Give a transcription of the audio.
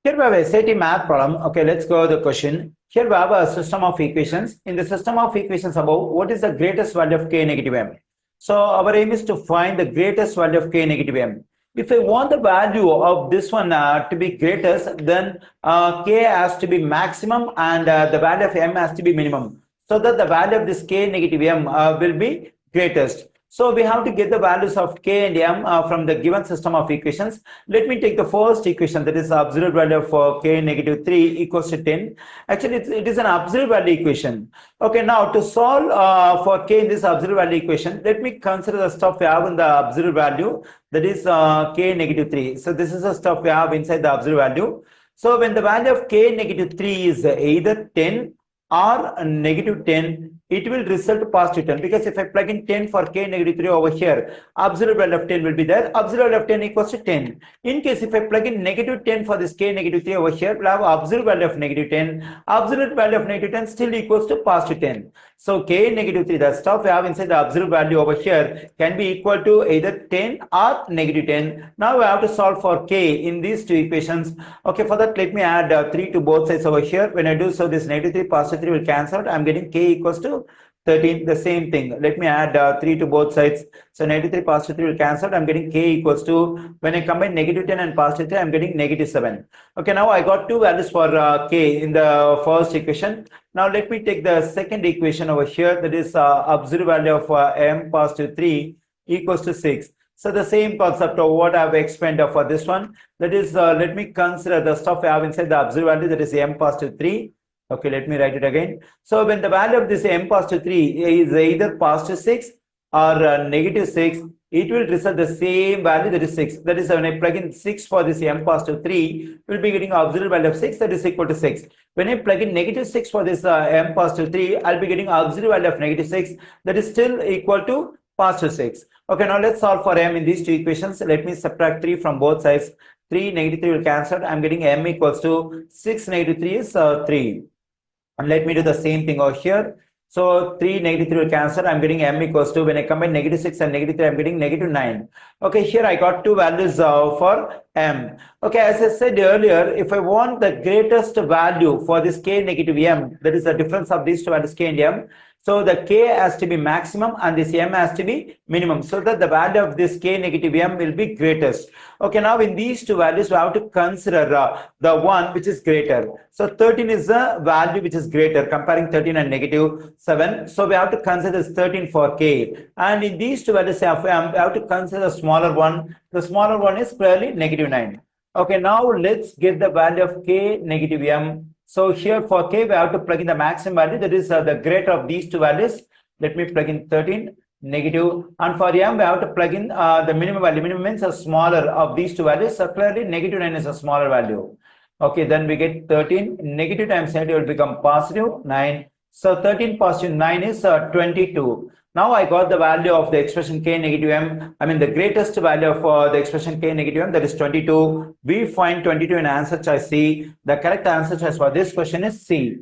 Here we have a SAT math problem. Okay, let's go to the question. Here we have a system of equations. In the system of equations above, what is the greatest value of k negative m? So our aim is to find the greatest value of k negative m. If I want the value of this one to be greatest, then k has to be maximum and the value of m has to be minimum, so that the value of this k negative m will be greatest. So we have to get the values of k and m from the given system of equations. Let me take the first equation, that is the absolute value of k negative 3 equals to 10. Actually, it is an absolute value equation. Okay, now to solve for k in this absolute value equation, let me consider the stuff we have in the absolute value, that is k negative 3. So this is the stuff we have inside the absolute value. So when the value of k negative 3 is either 10 or negative 10, it will result positive 10, because if I plug in 10 for k negative 3 over here, absolute value of 10 will be there. Absolute value of 10 equals to 10. In case if I plug in negative 10 for this k negative 3 over here, we'll have absolute value of negative 10. Absolute value of negative 10 still equals to positive 10. So k negative 3, the stuff we have inside the absolute value over here, can be equal to either 10 or negative 10. Now we have to solve for k in these two equations. Okay, for that let me add 3 to both sides over here. When I do so, this negative 3 positive 3 will cancel out. I'm getting k equals to 13. The same thing, let me add 3 to both sides. So negative 3 positive 3 will cancel out. I'm getting k equals to, when I combine negative 10 and positive 3, I'm getting negative 7. Okay, now I got two values for k in the first equation. Now let me take the second equation over here, that is absolute value of m positive 3 equals to 6. So the same concept of what I've explained for this one, that is let me consider the stuff I have inside the absolute value, that is m positive 3. Okay, let me write it again. So when the value of this m positive 3 is either positive 6 or negative 6, it will result the same value, that is 6. That is, when I plug in 6 for this m positive 3, we'll be getting absolute value of 6, that is equal to 6. When I plug in negative 6 for this m positive 3, I'll be getting absolute value of negative 6, that is still equal to positive 6. Okay, now let's solve for m in these two equations. Let me subtract 3 from both sides. 3 negative 3 will cancel. I'm getting m equals to 6 negative 3 is 3. And let me do the same thing over here. So 3 negative 3 will cancel. I'm getting m equals to, when I combine negative 6 and negative 3, I'm getting negative 9. Okay, here I got two values for m. Okay, as I said earlier, if I want the greatest value for this k negative m, that is the difference of these two values k and m, so the k has to be maximum and this m has to be minimum, so that the value of this k negative m will be greatest. Okay, now in these two values, we have to consider the one which is greater. So 13 is the value which is greater, comparing 13 and negative 7. So we have to consider this 13 for k. And in these two values, we have to consider the smaller one. The smaller one is clearly negative 9. Okay, now let's get the value of k negative m. So here for k, we have to plug in the maximum value, that is the greater of these two values. Let me plug in 13, negative, and for m, we have to plug in the minimum value. Minimum means a smaller of these two values. So clearly negative 9 is a smaller value. Okay, then we get 13, negative times 9 will become positive 9. So 13 positive 9 is 22. Now I got the value of the expression k negative m, the greatest value of the expression k negative m, that is 22. We find 22 in answer choice C. The correct answer choice for this question is C.